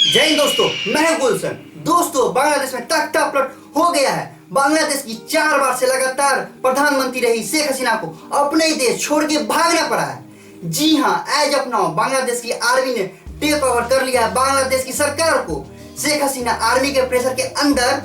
जय हिंद दोस्तों, मैं गुलशन। दोस्तों, बांग्लादेश में तख्ता पलट हो गया है। बांग्लादेश की 4 बार से लगातार प्रधानमंत्री रही शेख हसीना को अपने ही देश छोड़ के भागना पड़ा है। जी हाँ, एज ऑफ नाउ बांग्लादेश की आर्मी ने टेक ओवर कर लिया है बांग्लादेश की सरकार को। शेख हसीना आर्मी के प्रेशर के अंदर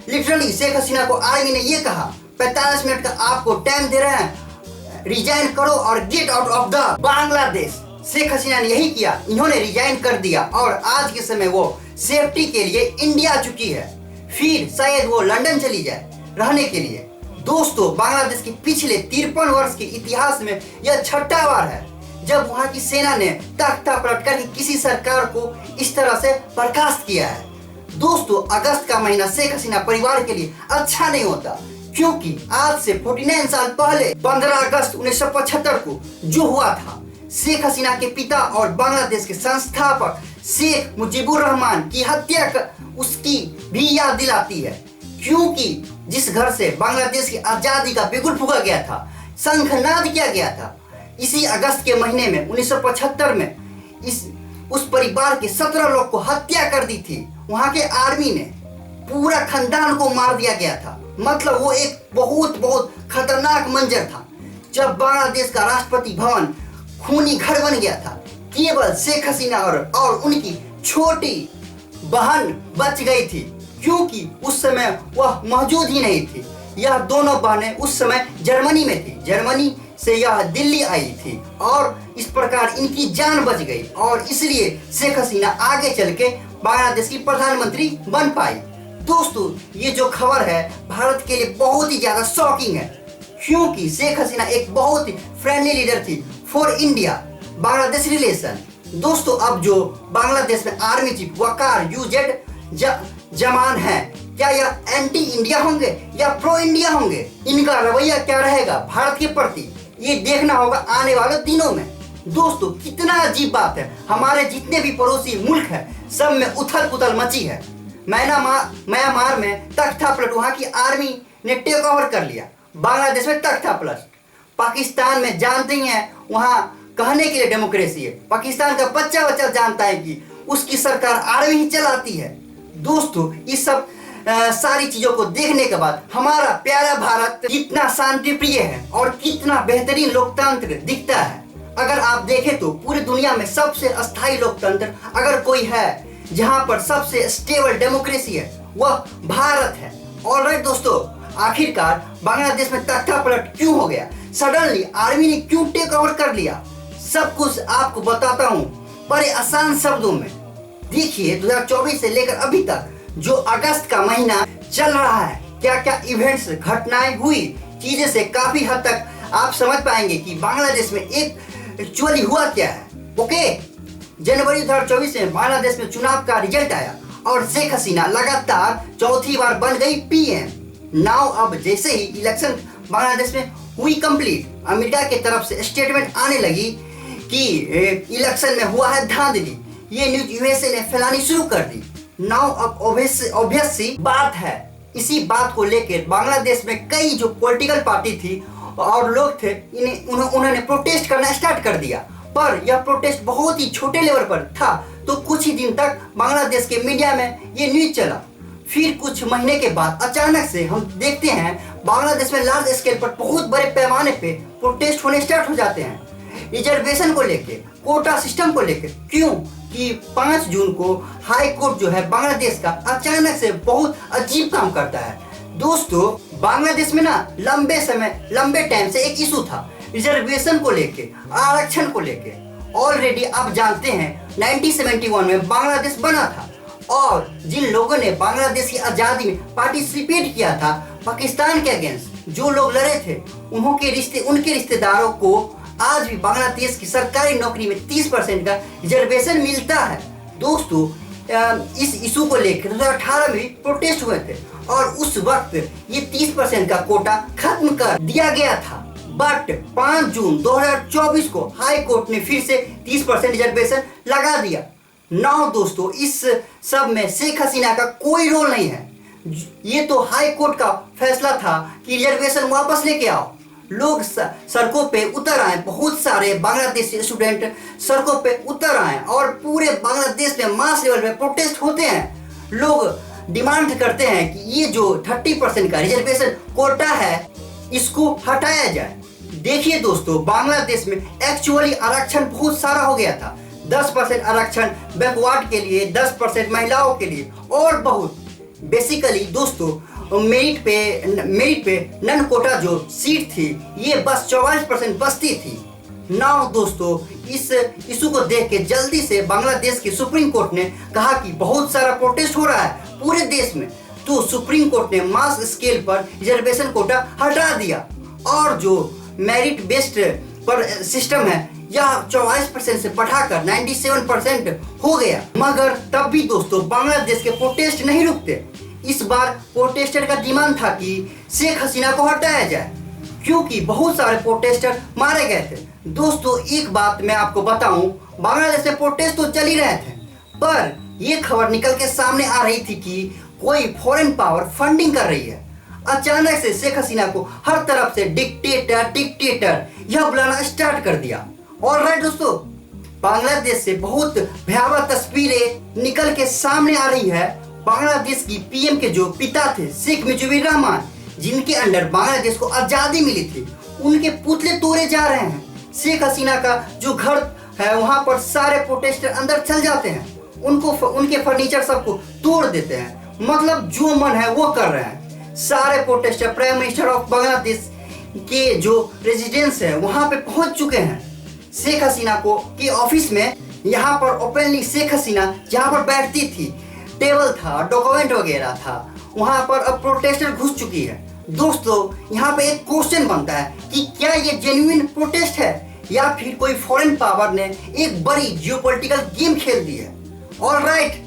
लिटरली शेख हसीना को आर्मी ने ये कहा 45 मिनट का आपको टाइम दे रहे हैं, रिजाइन करो और get out of the Bangladesh. Sheikh Hasina ने यही किया, इन्होंने रिजाइन कर दिया और आज के समय वो सेफ्टी के लिए इंडिया आ चुकी है। फिर शायद वो लंदन चली जाए रहने के लिए। दोस्तों, बांग्लादेश के पिछले 53 वर्ष के इतिहास में यह छठा बार है जब वहां की सेना ने तख्ता पलट कर किसी सरकार को इस तरह से बर्खास्त किया है। दोस्तों, अगस्त का महीना शेख हसीना परिवार के लिए अच्छा नहीं होता, क्योंकि आज से 49 साल पहले 15 अगस्त 1975 को जो हुआ था, शेख हसीना के पिता और बांग्लादेश के संस्थापक शेख मुजीबुर रहमान की हत्या उसकी भी याद दिलाती है। क्योंकि जिस घर से बांग्लादेश की आजादी का बिगुल फूंका गया था, शंखनाद किया गया था, इसी अगस्त के महीने में 1975 में उस परिवार के 17 लोग को हत्या कर दी थी। वहां के आर्मी ने पूरा खानदान को मार दिया गया था। मतलब वो एक बहुत खतरनाक मंजर था जब बांग्लादेश का राष्ट्रपति भवन खूनी घर बन गया था। केवल शेख हसीना और उनकी छोटी बहन बच गई थी, क्योंकि उस समय वह मौजूद ही नहीं थी। यह दोनों बहनें उस समय जर्मनी में थी। जर्मनी से यह दिल्ली आई थी और इस प्रकार इनकी जान बच गई और इसलिए शेख हसीना आगे चल के बांग्लादेश की प्रधानमंत्री बन पाई। दोस्तों, ये जो खबर है भारत के लिए बहुत ही ज्यादा शॉकिंग है, क्योंकि शेख हसीना एक बहुत ही फ्रेंडली लीडर थी फॉर इंडिया बांग्लादेश रिलेशन। दोस्तों, अब जो बांग्लादेश में आर्मी चीफ वकार यूजेड जमान है, क्या यह एंटी इंडिया होंगे या प्रो इंडिया होंगे? इनका रवैया क्या रहेगा भारत के प्रति, ये देखना होगा आने वाले दिनों में। दोस्तों, कितना अजीब बात है, हमारे जितने भी पड़ोसी मुल्क है सब में उथल पुथल मची है। म्यांमार में तख्ता पलट, वहां की आर्मी ने टेक ओवर कर लिया। बांग्लादेश में तख्ता पलट। पाकिस्तान में जानते ही हैं, वहां कहने के लिए डेमोक्रेसी है। पाकिस्तान का बच्चा जानता है कि उसकी सरकार आर्मी ही चलाती है। दोस्तों, इस सब सारी चीजों को देखने के बाद हमारा प्यारा भारत कितना शांति प्रिय है और कितना बेहतरीन लोकतंत्र दिखता है। अगर आप देखें तो पूरी दुनिया में सबसे अस्थायी लोकतंत्र अगर कोई है जहां पर सबसे स्टेबल डेमोक्रेसी है, वह भारत है। ऑलराइट दोस्तों, आखिरकार बांग्लादेश में तख्ता पलट क्यों हो गया, सडनली आर्मी ने क्यों टेक ओवर कर लिया, सब कुछ आपको बताता हूं बड़े आसान शब्दों में। देखिए, 2024 से लेकर अभी तक जो अगस्त का महीना चल रहा है, क्या क्या इवेंट्स घटनाएं हुई, चीजें से काफी हद तक आप समझ पाएंगे कि बांग्लादेश में एक एक्चुअली हुआ क्या है। ओके, जनवरी 2024 में बांग्लादेश में चुनाव का रिजल्ट आया और शेख हसीना लगातार चौथी बार बन गई पीएम। नाउ अब जैसे ही इलेक्शन बांग्लादेश में हुई कंप्लीट, अमेरिका की तरफ से स्टेटमेंट आने लगी कि इलेक्शन में हुआ है धांधली। ये न्यूज यूएसए ने फैलानी शुरू कर दी। नाउ अब ऑब्वियस सी बात है, इसी बात को लेकर बांग्लादेश में कई जो पॉलिटिकल पार्टी थी और लोग थे, उन्होंने प्रोटेस्ट करना स्टार्ट कर दिया। पर यह प्रोटेस्ट बहुत ही छोटे लेवल पर था, तो कुछ ही दिन तक बांग्लादेश के मीडिया में ये न्यूज चला। फिर कुछ महीने के बाद अचानक से हम देखते हैं बांग्लादेश में लार्ज स्केल पर बहुत बड़े पैमाने पे प्रोटेस्ट होने स्टार्ट हो जाते हैं, रिजर्वेशन को लेकर, कोटा सिस्टम को लेकर। क्यों कि 5 जून को हाई कोर्ट जो है बांग्लादेश का अचानक से बहुत अजीब काम करता है। दोस्तों, बांग्लादेश में ना लंबे टाइम से एक इशू था रिजर्वेशन को लेके, आरक्षण को लेके। ऑलरेडी आप जानते हैं 1971 में बांग्लादेश बना था और जिन लोगों ने बांग्लादेश की आजादी में पार्टिसिपेट किया था पाकिस्तान के अगेंस्ट, जो लोग लड़े थे, उनके रिश्तेदारों को आज भी बांग्लादेश की सरकारी नौकरी में 30% का रिजर्वेशन मिलता है। दोस्तों, इस इशू को लेकर 2018 में प्रोटेस्ट हुए थे और उस वक्त ये 30% का कोटा खत्म कर दिया गया था। बट 5 जून 2024 को हाई कोर्ट ने फिर से 30% रिजर्वेशन लगा दिया। नाउ दोस्तों, इस सब में शेख हसीना का कोई रोल नहीं है। ये तो हाई कोर्ट का फैसला था कि रिजर्वेशन वापस लेके आओ। लोग सड़कों पे उतर आए, बहुत सारे बांग्लादेशी स्टूडेंट सड़कों पे उतर आए और पूरे बांग्लादेश में मास लेवल पे प्रोटेस्ट होते हैं। लोग डिमांड करते हैं कि ये जो 30% का रिजर्वेशन कोटा है इसको हटाया जाए। देखिए दोस्तों, बांग्लादेश में एक्चुअली आरक्षण बहुत सारा हो गया था। 10% आरक्षण बैकवर्ड के लिए, 10% महिलाओं के लिए और बहुत। बेसिकली दोस्तों मेरिट पे नन कोटा जो सीट थी ये बस 44% बचती थी। नाउ दोस्तों इस इशू को देख के जल्दी से बांग्लादेश की सुप्रीम कोर्ट ने कहा कि बहुत सारा प्रोटेस्ट हो रहा है पूरे देश में, तो सुप्रीम कोर्ट ने मास स्केल पर रिजर्वेशन कोटा हटा दिया और जो मेरिट बेस्ड पर सिस्टम है यह 44% से बढ़ाकर 97% हो गया। मगर तब भी दोस्तों बांग्लादेश के प्रोटेस्ट नहीं रुकते। इस बार प्रोटेस्टर का डिमांड था कि शेख हसीना को हटाया जाए क्योंकि बहुत सारे प्रोटेस्टर मारे गए थे। दोस्तों एक बात मैं आपको बताऊं, बांग्लादेश में प्रोटेस्ट तो चल ही रहे थे, पर यह खबर निकल के सामने आ रही थी कि कोई फॉरेन पावर फंडिंग कर रही है। अचानक से शेख हसीना को हर तरफ से डिक्टेटर यह बुलाना स्टार्ट कर दिया। और राइट दोस्तों, बांग्लादेश से बहुत भयावह तस्वीरें निकल के सामने आ रही है। बांग्लादेश की पीएम के जो पिता थे शेख मुजीबुर रहमान, जिनके अंडर बांग्लादेश को आजादी मिली थी, उनके पुतले तोड़े जा रहे हैं। शेख हसीना का जो घर है वहां पर सारे प्रोटेस्टर अंदर चल जाते हैं, उनके फर्नीचर सबको तोड़ देते हैं। मतलब जो मन है वो कर रहे हैं। सारे protester prime minister of Bangladesh के जो रेजिडेंस है वहां पे पहुंच चुके हैं। शेख हसीना को के ऑफिस में यहाँ पर ओपनली शेख हसीना जहाँ पर बैठती थी, टेबल था, डॉक्यूमेंट वगैरह था, वहां पर अब प्रोटेस्टर घुस चुकी है। दोस्तों यहाँ पे एक क्वेश्चन बनता है कि क्या ये जेन्युइन प्रोटेस्ट है या फिर कोई फॉरेन पावर ने एक बड़ी जियोपॉलिटिकल गेम खेल दी है। ऑलराइट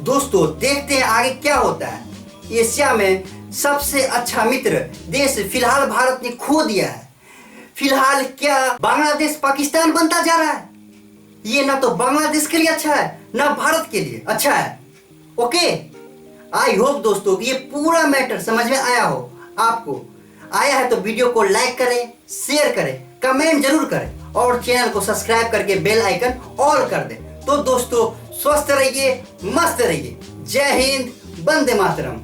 दोस्तों, देखते हैं आगे क्या होता है। एशिया में सबसे अच्छा मित्र देश फिलहाल भारत ने खो दिया है। फिलहाल क्या बांग्लादेश पाकिस्तान बनता जा रहा है? ये ना तो बांग्लादेश के लिए अच्छा है ना भारत के लिए अच्छा है। ओके, आई होप दोस्तों ये पूरा मैटर समझ में आया हो। आपको आया है तो वीडियो को लाइक करें, शेयर करें, कमेंट जरूर करें और चैनल को सब्सक्राइब करके बेल आइकन ऑल कर दें। तो दोस्तों स्वस्थ रहिए, मस्त रहिए। जय हिंद, वंदे मातरम।